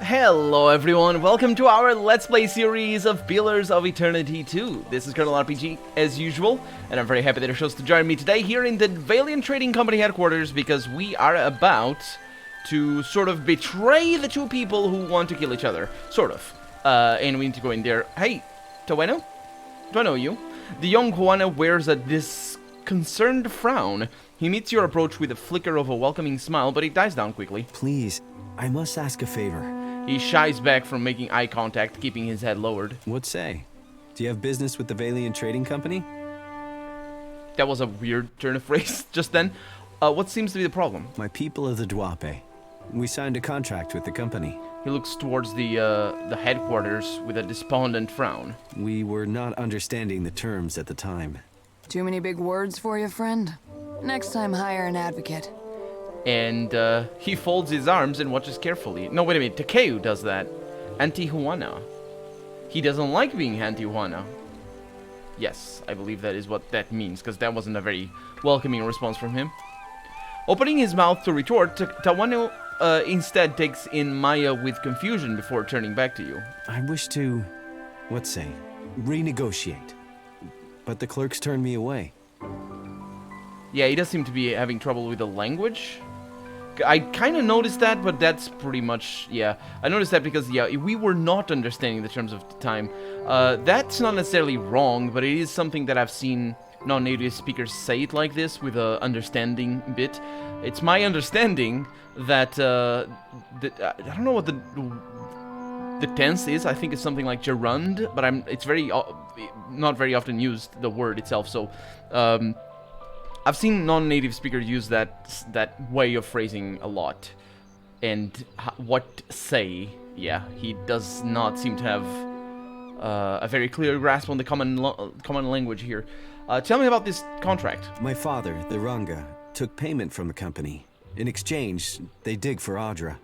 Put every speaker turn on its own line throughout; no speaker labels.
Hello everyone, welcome to our Let's Play series of Pillars of Eternity 2. This is Colonel RPG, as usual, and I'm very happy that you chose to join me today here in the Valiant Trading Company headquarters, because we are about to sort of betray the two people who want to kill each other. Sort of. And we need to go in there. Hey, Taweno? Do I know you? The young Juana wears a disconcerted frown. He meets your approach with a flicker of a welcoming smile, but it dies down quickly.
Please, I must ask a favor.
He shies back from making eye contact, keeping his head lowered.
What say? Do you have business with the Valiant Trading Company?
That was a weird turn of phrase just then. What seems to be the problem?
My people of the Dwape. We signed a contract with the company.
He looks towards the headquarters with a despondent frown.
We were not understanding the terms at the time.
Too many big words for you, friend? Next time, hire an advocate.
And he folds his arms and watches carefully. No, wait a minute. Takeo does that. Anti-Juana. He doesn't like being anti-Juana. Yes, I believe that is what that means, because that wasn't a very welcoming response from him. Opening his mouth to retort, Tawano instead takes in Maya with confusion before turning back to you.
I wish to, let's say, renegotiate. But the clerks turned me away.
Yeah, he does seem to be having trouble with the language. I kind of noticed that, but that's pretty much, yeah. I noticed that because, yeah, we were not understanding the terms of the time. That's not necessarily wrong, but it is something that I've seen non-native speakers say it like this, with a understanding bit. It's my understanding that, I don't know what the tense is. I think it's something like gerund, but it's very, not very often used, the word itself, so, I've seen non-native speakers use that way of phrasing a lot. And what say, yeah, he does not seem to have a very clear grasp on the common language here. Tell me about this contract.
My father, the Ranga, took payment from the company. In exchange, they dig for Audra.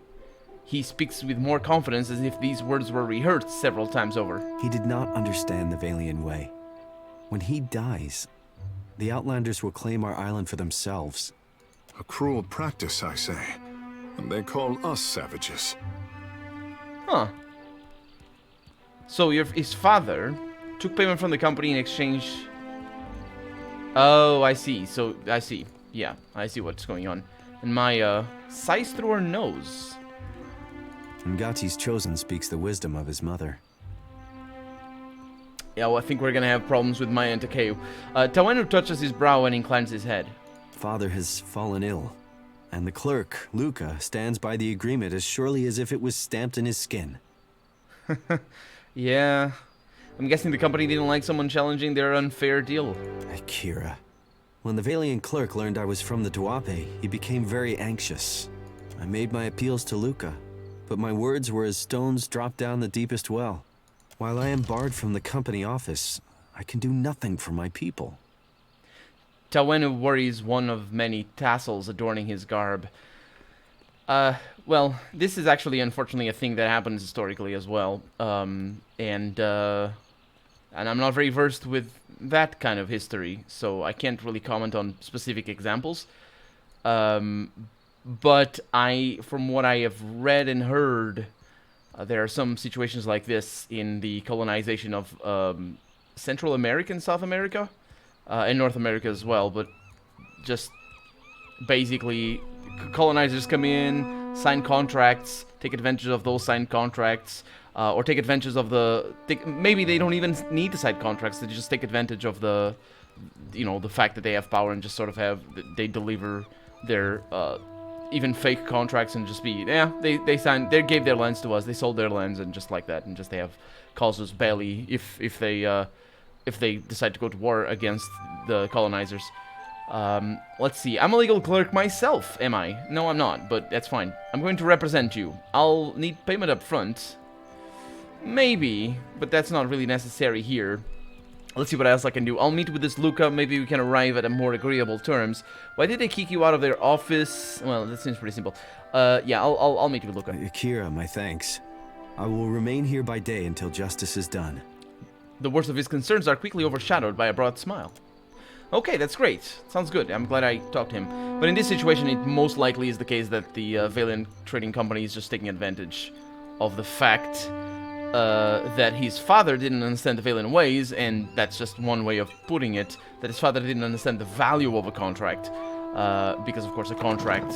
He speaks with more confidence, as if these words were rehearsed several times over.
He did not understand the Valiant way. When he dies, the Outlanders will claim our island for themselves.
A cruel practice, I say. And they call us savages.
Huh. So his father took payment from the company in exchange... Oh, I see. So, I see. Yeah, I see what's going on. And Maya sighs through her nose.
Ngati's chosen speaks the wisdom of his mother.
Yeah, well, I think we're gonna have problems with Maya and Takeo. Tawenu touches his brow and inclines his head.
Father has fallen ill, and the clerk, Luca, stands by the agreement as surely as if it was stamped in his skin.
Yeah, I'm guessing the company didn't like someone challenging their unfair deal.
Akira. When the Valiant clerk learned I was from the Dwape, he became very anxious. I made my appeals to Luca, but my words were as stones dropped down the deepest well. While I am barred from the company office, I can do nothing for my people.
Tawenu worries one of many tassels adorning his garb. Well, this is actually, unfortunately, a thing that happens historically as well. And I'm not very versed with that kind of history, so I can't really comment on specific examples. But from what I have read and heard, there are some situations like this in the colonization of Central America and South America, and North America as well, but just basically colonizers come in, sign contracts, take advantage of those signed contracts, or take advantage of maybe they don't even need to sign contracts, they just take advantage of the fact that they have power and just sort of they deliver their even fake contracts and just be, yeah, they gave their lands to us, they sold their lands, and just like that, and just they have casus belli if they decide to go to war against the colonizers. Let's see, I'm a legal clerk myself, am I? No, I'm not, but that's fine. I'm going to represent you. I'll need payment up front. Maybe, but that's not really necessary here. Let's see what else I can do. I'll meet with this Luca. Maybe we can arrive at a more agreeable terms. Why did they kick you out of their office? Well, that seems pretty simple. Yeah, I'll meet with Luca.
Akira, my thanks. I will remain here by day until justice is done.
The worst of his concerns are quickly overshadowed by a broad smile. Okay, that's great. Sounds good. I'm glad I talked to him. But in this situation, it most likely is the case that the Valiant Trading Company is just taking advantage of the fact that his father didn't understand the Valiant ways, and that's just one way of putting it, that his father didn't understand the value of a contract, because of course a contract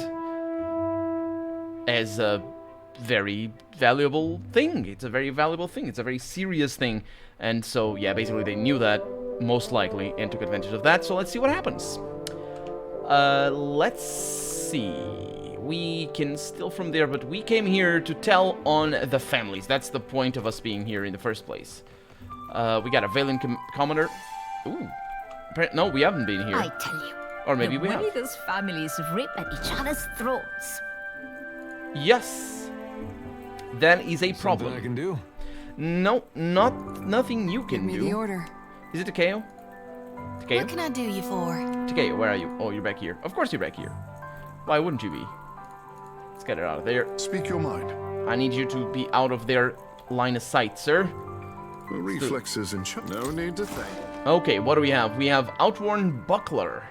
is a very valuable thing. It's a very valuable thing. It's a very serious thing. And so, yeah, basically they knew that, most likely, and took advantage of that. So let's see what happens. Let's see. We can steal from there, but we came here to tell on the families. That's the point of us being here in the first place. We got a Valiant commoner. Ooh. No, we haven't been here.
I tell you.
Or maybe we
the
have.
way those families rip at each other's throats.
Yes. That is a problem.
Something I can do?
No, nothing you
Give
can
me
do.
the order.
Is it Takeo? Takeo?
What can I do you for?
Takeo, where are you? Oh, you're back here. Of course you're back here. Why wouldn't you be? Let's get it out of there.
Speak your mind.
I need you to be out of their line of sight, sir.
Reflexes and no need to think.
Okay, what do we have? We have Outworn Buckler.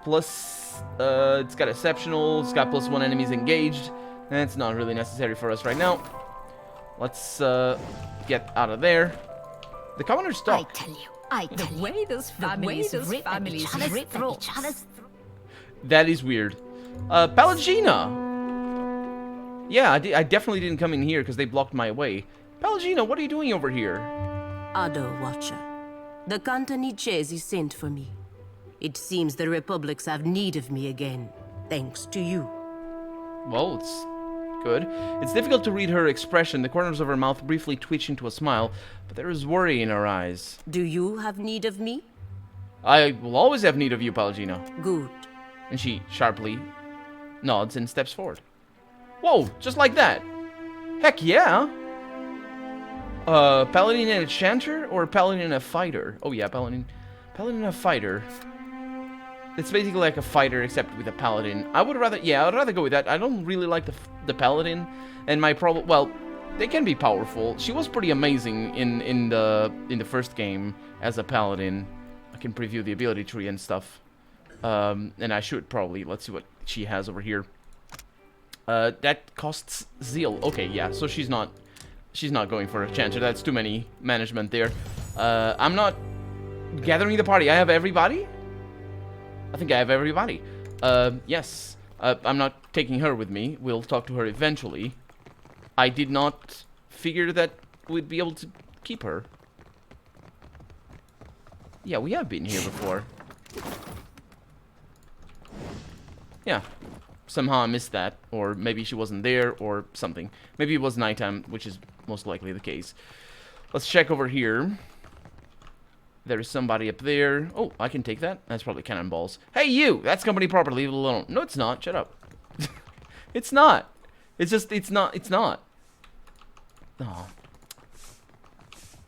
Plus, it's got Exceptional. It's got +1 enemies engaged. That's not really necessary for us right now. Let's get out of there. The commoner's
I
stuck.
tell you. I tell
The
you.
way those families rip at each other's throats.
That is weird. Pelagina! Yeah, I definitely didn't come in here because they blocked my way. Pelagina, what are you doing over here?
Other Watcher. The Cantanichesi sent for me. It seems the Republics have need of me again, thanks to you.
Well, it's good. It's difficult to read her expression. The corners of her mouth briefly twitch into a smile, but there is worry in her eyes.
Do you have need of me?
I will always have need of you, Pelagina.
Good.
And she sharply nods and steps forward. Whoa, just like that. Heck yeah. Paladin and a chanter or Paladin and a fighter? Oh yeah, Paladin and a fighter. It's basically like a fighter except with a paladin. I would rather go with that. I don't really like the paladin, and my problem. Well, they can be powerful. She was pretty amazing in the first game as a paladin. I can preview the ability tree and stuff, and I should probably. Let's see what she has over here. That costs zeal. Okay, yeah. So she's not going for a chanter. That's too many management there. I'm not gathering the party. I have everybody. I think I have everybody. Yes. I'm not taking her with me. We'll talk to her eventually. I did not figure that we'd be able to keep her. Yeah, we have been here before. Yeah. Somehow I missed that. Or maybe she wasn't there or something. Maybe it was nighttime, which is most likely the case. Let's check over here. There is somebody up there. Oh, I can take that. That's probably cannonballs. Hey, you! That's company property. Leave it alone. No, it's not. Shut up. It's not. It's just, it's not. It's not. Oh.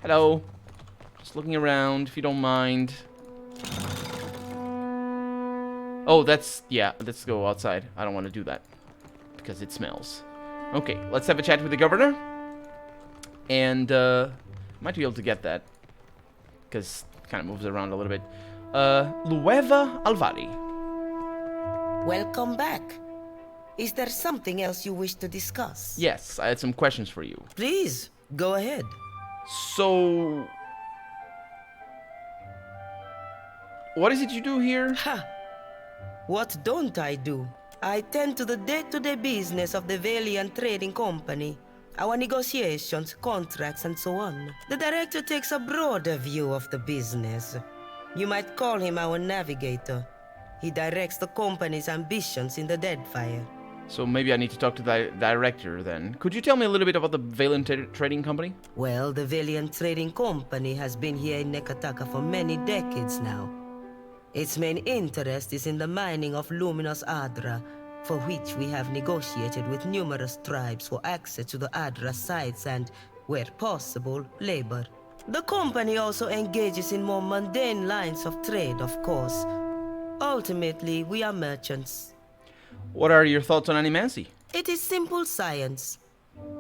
Hello. Just looking around, if you don't mind. Oh, that's, yeah, let's go outside. I don't want to do that. Because it smells. Okay, let's have a chat with the governor. And, might be able to get that. Because it kind of moves around a little bit. Lueva Alvari.
Welcome back. Is there something else you wish to discuss?
Yes, I had some questions for you.
Please, go ahead.
So... what is it you do here?
Ha! What don't I do? I tend to the day-to-day business of the Valiant Trading Company. Our negotiations, contracts, and so on. The director takes a broader view of the business. You might call him our navigator. He directs the company's ambitions in the Deadfire.
So maybe I need to talk to the director then. Could you tell me a little bit about the Valiant Trading Company?
Well, the Valiant Trading Company has been here in Nekataka for many decades now. Its main interest is in the mining of luminous Adra, for which we have negotiated with numerous tribes for access to the Adra sites and, where possible, labor. The company also engages in more mundane lines of trade, of course. Ultimately, we are merchants.
What are your thoughts on animancy?
It is simple science.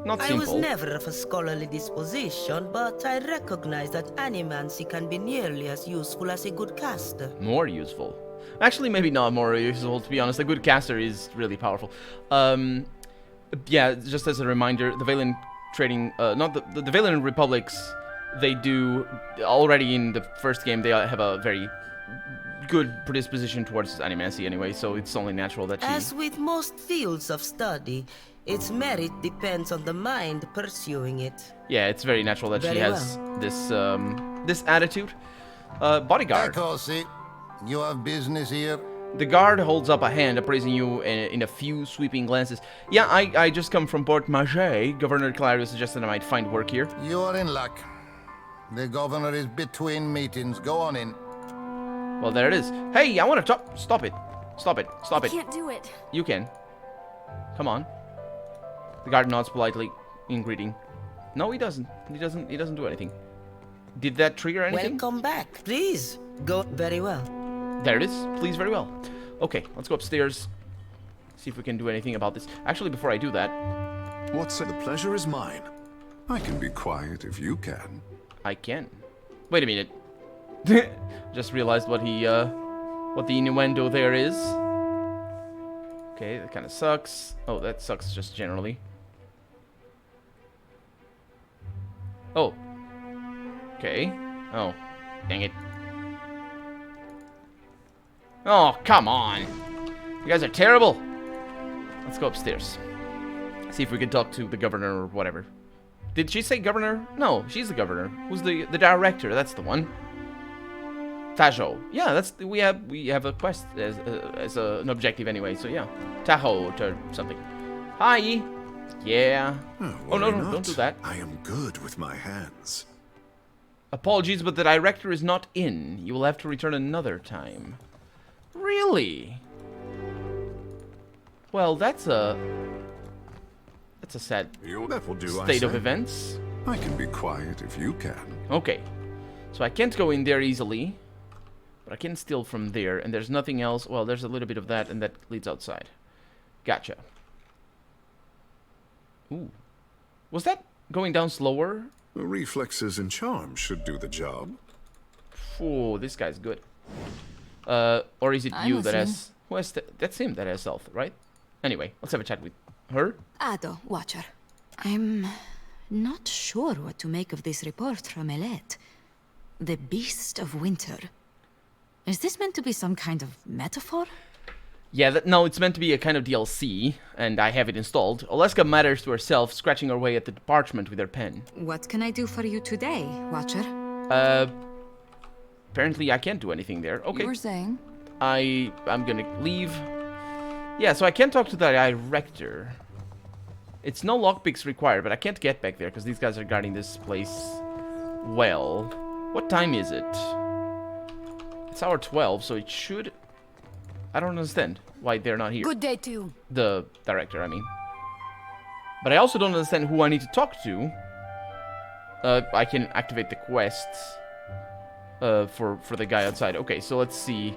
Not
I
simple.
was never of a scholarly disposition, but I recognize that animancy can be nearly as useful as a good caster.
More useful. Actually, maybe not more useful, to be honest. A good caster is really powerful. Yeah, just as a reminder, the Valiant trading, not the Valiant Republics, they do, already in the first game, they have a very good predisposition towards animacy anyway, so it's only natural that she...
As with most fields of study, its merit depends on the mind pursuing it.
Yeah, it's very natural that she
Very
has this, this attitude. Bodyguard.
Eccoci. You have business here?
The guard holds up a hand, appraising you in a few sweeping glances. Yeah, I just come from Port Maget. Governor Clarius suggested I might find work here.
You are in luck. The governor is between meetings. Go on in.
Well, there it is. Hey, I want to talk. Stop it. Stop it. Stop it.
I can't do it.
You can. Come on. The guard nods politely in greeting. No, he doesn't. He doesn't do anything. Did that trigger anything?
Welcome back. Please, go very well.
There it is. Please, very well. Okay, let's go upstairs. See if we can do anything about this. Actually, before I do that...
What's it? The pleasure is mine. I can be quiet if you can.
I can. Wait a minute. Just realized what the innuendo there is. Okay, that kind of sucks. Oh, that sucks just generally. Oh. Okay. Oh. Dang it. Oh, come on. You guys are terrible. Let's go upstairs. See if we can talk to the governor or whatever. Did she say governor? No, she's the governor. Who's the director? That's the one. Tajo. Yeah, that's we have a quest as an objective anyway. So yeah, Tahoe or something. Hi. Yeah. Oh no, don't do that.
I am good with my hands.
Apologies, but the director is not in. You will have to return another time. Really? Well, that's a sad
That will do,
state of events.
I can be quiet if you can.
Okay. So I can't go in there easily. But I can steal from there. And there's nothing else. Well, there's a little bit of that. And that leads outside. Gotcha. Ooh. Was that going down slower?
Reflexes and charm should do the job.
Oh, this guy's good. Or is it you that has... Who has... That's him that has stealth, right? Anyway, let's have a chat with her.
Ado, Watcher. I'm not sure what to make of this report from Elet. The Beast of Winter. Is this meant to be some kind of metaphor?
Yeah, no, it's meant to be a kind of DLC, and I have it installed. Oleska mutters to herself, scratching her way at the parchment with her pen.
What can I do for you today, Watcher?
Apparently I can't do anything there. Okay.
You were saying?
I'm gonna leave. Yeah, so I can't talk to the director. It's no lockpicks required, but I can't get back there because these guys are guarding this place well. What time is it? It's hour 12, so it should... I don't understand why they're not here.
Good day to you.
The director, I mean. But I also don't understand who I need to talk to. I can activate the quests for the guy outside. Okay, so let's see.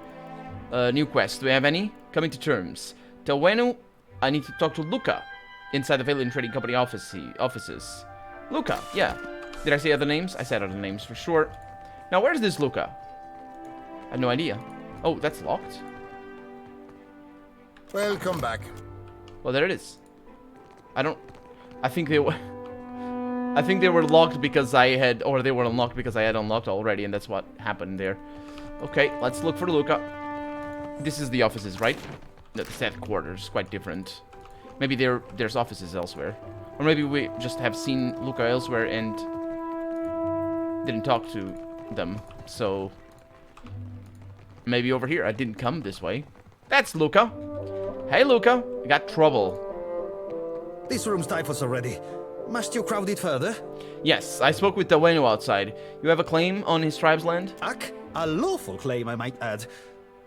New quest. Do we have any? Coming to terms. Tawenu, I need to talk to Luca inside the Valiant Trading Company offices. Luca, yeah. Did I say other names? I said other names for sure. Now, where's this Luca? I have no idea. Oh, that's locked.
Welcome back.
Well, there it is. I think they were locked because I had, or they were unlocked because I had unlocked already, and that's what happened there. Okay, let's look for Luca. This is the offices, right? No, the headquarters, quite different. Maybe there's offices elsewhere. Or maybe we just have seen Luca elsewhere and didn't talk to them. So, maybe over here. I didn't come this way. That's Luca. Hey, Luca. I got trouble.
This room's typhus already. Must you crowd it further?
Yes, I spoke with Dawenu outside. You have a claim on his tribe's land?
Ak, a lawful claim, I might add.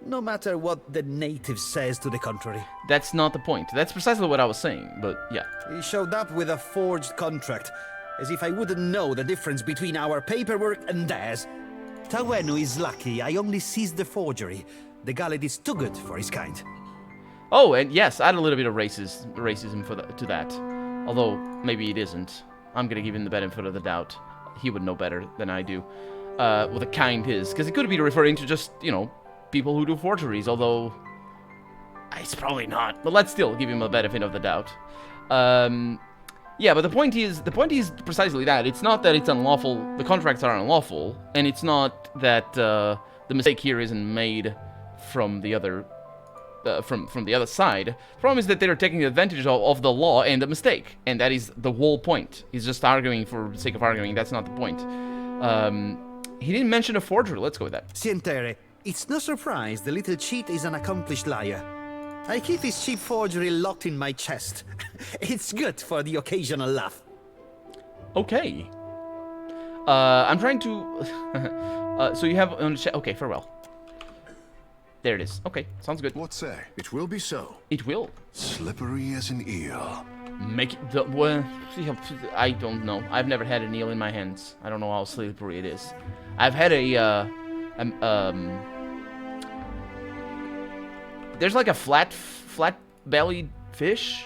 No matter what the native says to the contrary.
That's not the point. That's precisely what I was saying, but yeah.
He showed up with a forged contract, as if I wouldn't know the difference between our paperwork and theirs. Tawenu is lucky I only seized the forgery. The Galad is too good for his kind.
Oh, and yes, add a little bit of racism to that. Although, maybe it isn't. I'm gonna give him the benefit of the doubt. He would know better than I do. What a kind is. Because it could be referring to just, you know, people who do forgeries, although it's probably not. But let's still give him a benefit of the doubt. Yeah, but the point is precisely that. It's not that it's unlawful. The contracts are unlawful, and it's not that the mistake here isn't made from the other from the other side. The problem is that they're taking advantage of the law and the mistake, and that is the whole point. He's just arguing for the sake of arguing. That's not the point. He didn't mention a forgery. Let's go with that.
Sientere, it's no surprise the little cheat is an accomplished liar. I keep his cheap forgery locked in my chest. It's good for the occasional laugh.
Okay. I'm trying to... so you have... Okay, farewell. There it is. Okay, sounds good.
What say? It will be so.
It will.
Slippery as an eel.
Make it... Well, I don't know. I've never had an eel in my hands. I don't know how slippery it is. I've had a... there's like a flat-bellied fish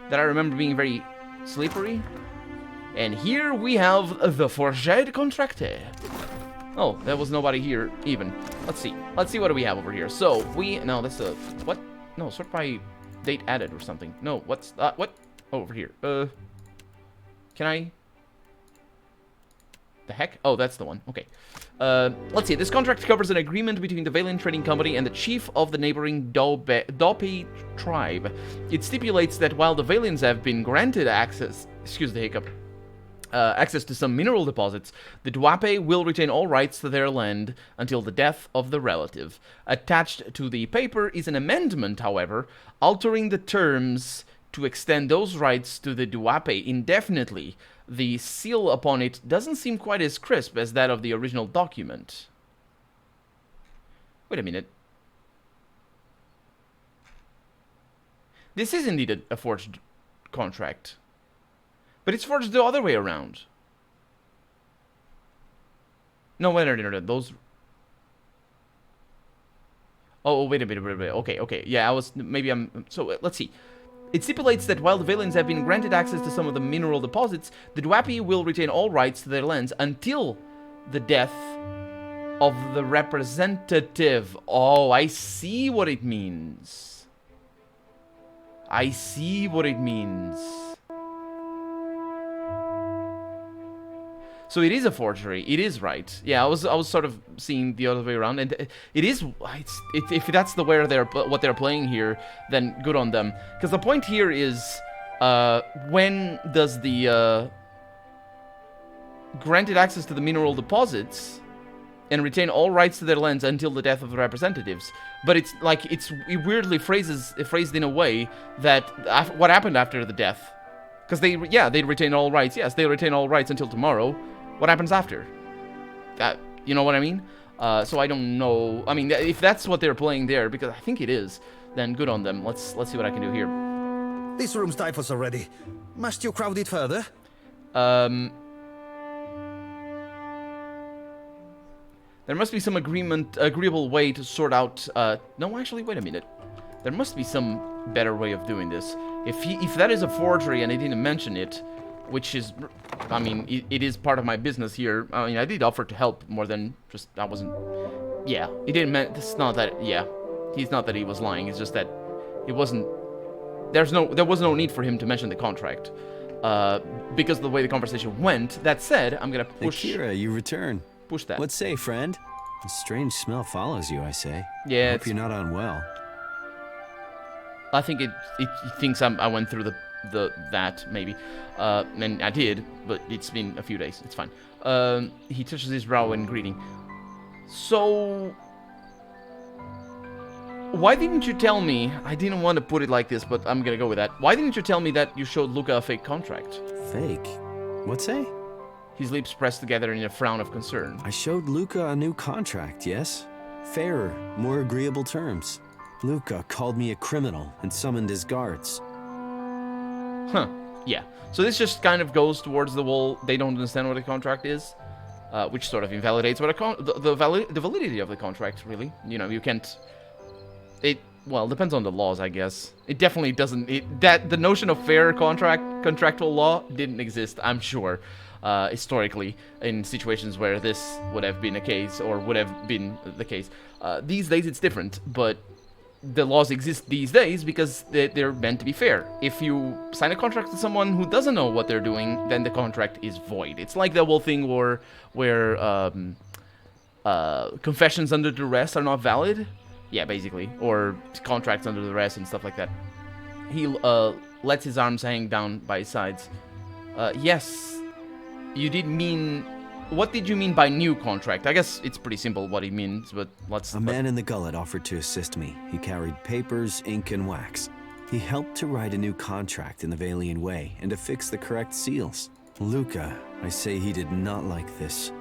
that I remember being very slippery. And here we have the forged contracte. Oh, there was nobody here even. Let's see. Let's see what do we have over here. So, no, that's a... What? No, sort by date added or something. No, what's... what? Oh, over here. Can I... The heck? Oh, that's the one. Okay. Let's see. This contract covers an agreement between the Valiant Trading Company and the chief of the neighboring Dope tribe. It stipulates that while the Valiants have been granted access... Excuse the hiccup. Access to some mineral deposits, the Duape will retain all rights to their land until the death of the relative. Attached to the paper is an amendment, however, altering the terms to extend those rights to the Duape indefinitely. The seal upon it doesn't seem quite as crisp as that of the original document. Wait a minute. This is indeed a forged contract. But it's forged the other way around. No, wait, no, those... Oh, wait a minute, okay. Yeah, I was... Maybe I'm... So, let's see. It stipulates that while the Valiants have been granted access to some of the mineral deposits, the Duapi will retain all rights to their lands until the death of the representative. Oh, I see what it means. I see what it means. So it is a forgery. It is right. Yeah, I was sort of seeing the other way around, and it is. If that's the way what they're playing here, then good on them. Because the point here is, when does the granted access to the mineral deposits and retain all rights to their lands until the death of the representatives? But it's like it weirdly phrased in a way that what happened after the death? Because they retain all rights. Yes, they retain all rights until tomorrow. What happens after? You know what I mean? So I don't know. I mean, if that's what they're playing there, because I think it is, then good on them. Let's see what I can do here.
This room's typhus already. Must you crowd it further?
There must be some agreeable way to sort out... No, actually, wait a minute. There must be some better way of doing this. If that is a forgery and I didn't mention it, which is... I mean, it is part of my business here. I mean, I did offer to help more than just... I wasn't... Yeah, he didn't... It's not that... Yeah. He's not that he was lying. It's just that it wasn't... There was no need for him to mention the contract. Because of the way the conversation went. That said, I'm gonna push...
Akira, you return.
Push that.
What say, friend? A strange smell follows you, I say.
Yeah,
Hope you're not unwell.
I think it thinks I went through that maybe, and I did, but it's been a few days. It's fine. He touches his brow in greeting. So, why didn't you tell me? I didn't want to put it like this, but I'm gonna go with that. Why didn't you tell me that you showed Luca a fake contract?
Fake? What say?
His lips pressed together in a frown of concern.
I showed Luca a new contract, yes? Fairer, more agreeable terms. Luca called me a criminal and summoned his guards.
Huh. Yeah. So this just kind of goes towards the whole, they don't understand what a contract is, which sort of invalidates what the validity of the contract, really. You know, you can't... Well, it depends on the laws, I guess. It definitely doesn't... the notion of fair contractual law didn't exist, I'm sure, historically, in situations where this would have been a case, or would have been the case. These days it's different, but... the laws exist these days because they're meant to be fair. If you sign a contract with someone who doesn't know what they're doing, then the contract is void. It's like the whole thing where confessions under duress are not valid. Yeah, basically. Or contracts under duress and stuff like that. He lets his arms hang down by his sides. Yes, you did mean... What did you mean by new contract? I guess it's pretty simple what he means, but let's...
A man in the gullet offered to assist me. He carried papers, ink, and wax. He helped to write a new contract in the Valian way and to fix the correct seals. Luca, I say he did not like this.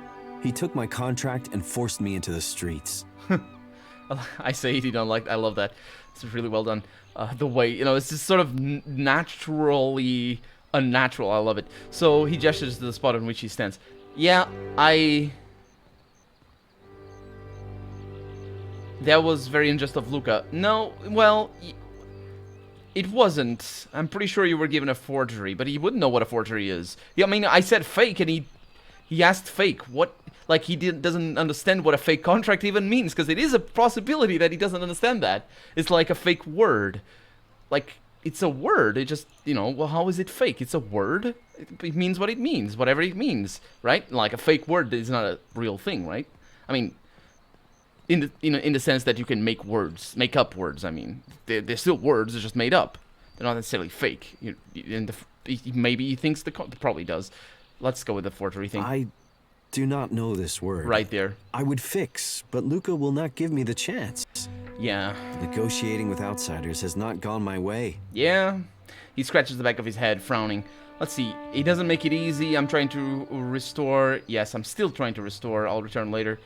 He took my contract and forced me into the streets.
I say he did not like... I love that. It's really well done. The way, you know, it's just sort of naturally unnatural. I love it. So he gestures to the spot on which he stands. Yeah, that was very unjust of Luca. No, well, it wasn't. I'm pretty sure you were given a forgery, but he wouldn't know what a forgery is. Yeah, I mean, I said fake, and he asked fake. What? Like, he doesn't understand what a fake contract even means, because it is a possibility that he doesn't understand that. It's like a fake word. Like, it's a word. It just, you know, well, how is it fake? It's a word. It means what it means, whatever it means, right? Like, a fake word is not a real thing, right? I mean, in the sense that you can make words, make up words. I mean, they're still words. They're just made up. They're not necessarily fake. Maybe he thinks probably does. Let's go with the forgery thing.
I do not know this word.
Right there.
I would fix, but Luca will not give me the chance.
Yeah.
Negotiating with outsiders has not gone my way.
Yeah. He scratches the back of his head, frowning. Let's see. He doesn't make it easy. I'm trying to restore. Yes, I'm still trying to restore. I'll return later.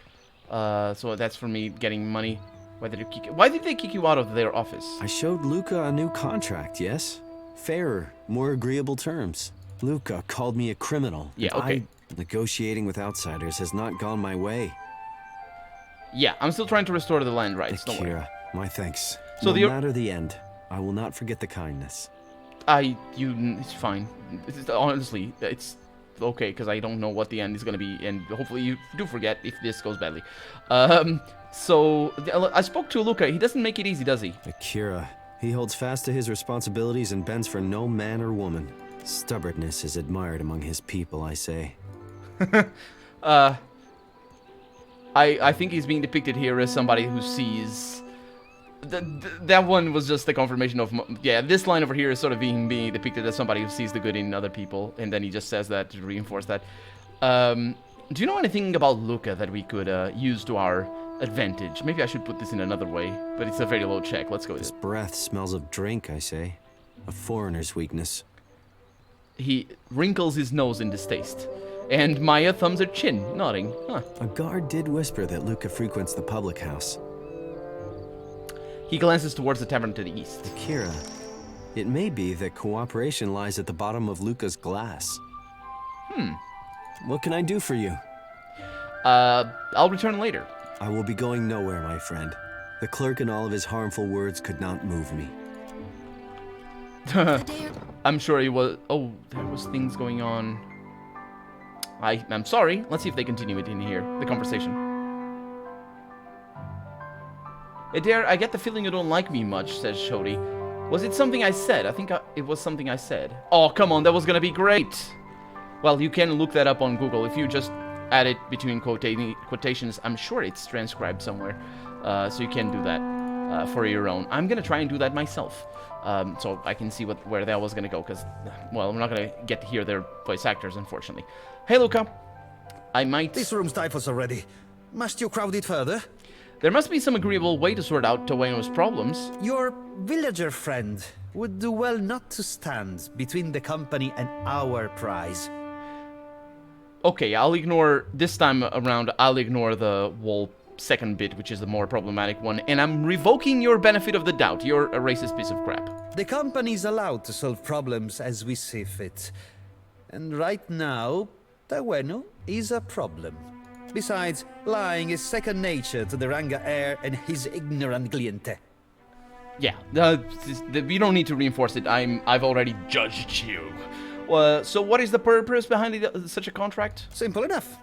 So that's for me getting money. Why did they kick you out of their office?
I showed Luca a new contract, yes? Fairer, more agreeable terms. Luca called me a criminal.
Yeah, okay.
Negotiating with outsiders has not gone my way.
Yeah, I'm still trying to restore the land rights.
Akira, my thanks.
So
no matter the end, I will not forget the kindness.
It's fine. Honestly, it's okay, because I don't know what the end is going to be, and hopefully you do forget if this goes badly. So, I spoke to Luca. He doesn't make it easy, does he?
Akira, he holds fast to his responsibilities and bends for no man or woman. Stubbornness is admired among his people, I say.
I think he's being depicted here as somebody who sees... That one was just the confirmation of... Yeah, this line over here is sort of being depicted as somebody who sees the good in other people, and then he just says that to reinforce that. Do you know anything about Luca that we could use to our advantage? Maybe I should put this in another way, but it's a very low check. Let's go with it.
His breath smells of drink, I say. A foreigner's weakness.
He wrinkles his nose in distaste. And Maya thumbs her chin, nodding. Huh.
A guard did whisper that Luca frequents the public house.
He glances towards the tavern to the east.
Akira, it may be that cooperation lies at the bottom of Luca's glass. What can I do for you?
I'll return later.
I will be going nowhere, my friend. The clerk and all of his harmful words could not move me.
I'm sure he was... Oh, there was things going on. I'm sorry. Let's see if they continue it in here, the conversation. Adair, I get the feeling you don't like me much, says Shodi. Was it something I said? I think it was something I said. Oh, come on, that was gonna be great. Well, you can look that up on Google. If you just add it between quotations, I'm sure it's transcribed somewhere. So you can do that for your own. I'm gonna try and do that myself. So I can see where that was gonna go, because, well, I'm not gonna get to hear their voice actors, unfortunately. Hey, Luca. I might...
This room stifles already. Must you crowd it further?
There must be some agreeable way to sort out Taweno's problems.
Your villager friend would do well not to stand between the company and our prize.
Okay, I'll ignore... This time around, I'll ignore the whole second bit, which is the more problematic one, and I'm revoking your benefit of the doubt. You're a racist piece of crap.
The company's allowed to solve problems as we see fit. And right now, Taweno is a problem. Besides, lying is second nature to the Ranga heir and his ignorant cliente.
Yeah, we don't need to reinforce it. I've already judged you. So what is the purpose behind such a contract?
Simple enough.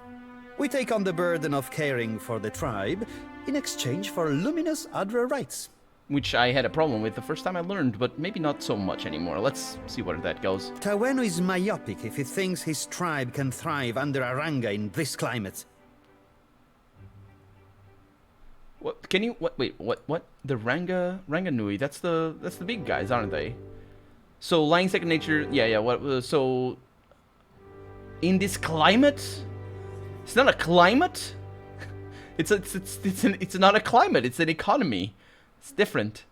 We take on the burden of caring for the tribe in exchange for luminous Adra rights.
which I had a problem with the first time I learned, but maybe not so much anymore. Let's see where that goes.
Tawenu is myopic if he thinks his tribe can thrive under a Ranga in this climate.
What can you wait, what? The Ranga Nui, that's the big guys, aren't they? So lying second nature, yeah, what so in this climate? It's not a climate? It's not a climate, it's an economy. It's different,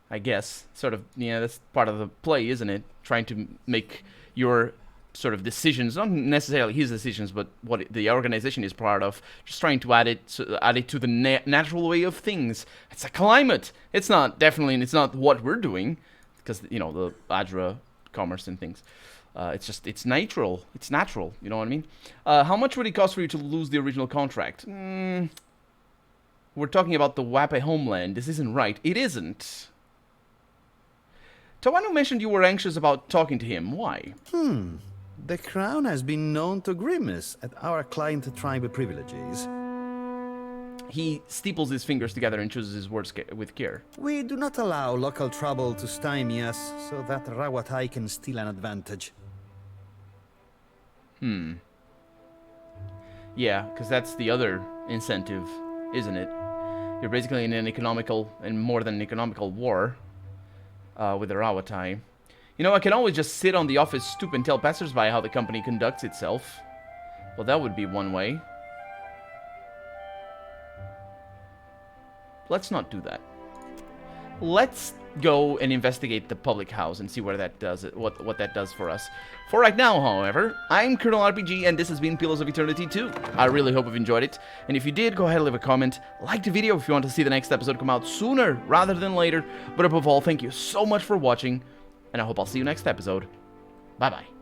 I guess. Sort of, yeah, that's part of the play, isn't it? Trying to make your sort of decisions, not necessarily his decisions, but what the organization is part of, just trying to add it to the natural way of things. It's a climate. It's not what we're doing, because, you know, the Adra commerce and things. It's natural. It's natural. You know what I mean? How much would it cost for you to lose the original contract? We're talking about the Wape homeland. This isn't right. It isn't. Tawanu mentioned you were anxious about talking to him. Why?
The Crown has been known to grimace at our client tribal privileges.
He steeples his fingers together and chooses his words with care.
We do not allow local trouble to stymie us, so that Rawatai can steal an advantage.
Yeah, because that's the other incentive, isn't it? You're basically in an economical, and more than an economical war, with the Rawatai. You know, I can always just sit on the office stoop and tell passersby how the company conducts itself. Well, that would be one way. Let's not do that. Let's go and investigate the public house and see where that does it, what that does for us. For right now, however, I'm Colonel RPG, and this has been Pillars of Eternity 2. I really hope you've enjoyed it, and if you did, go ahead and leave a comment, like the video if you want to see the next episode come out sooner rather than later, but above all, thank you so much for watching, and I hope I'll see you next episode. Bye-bye.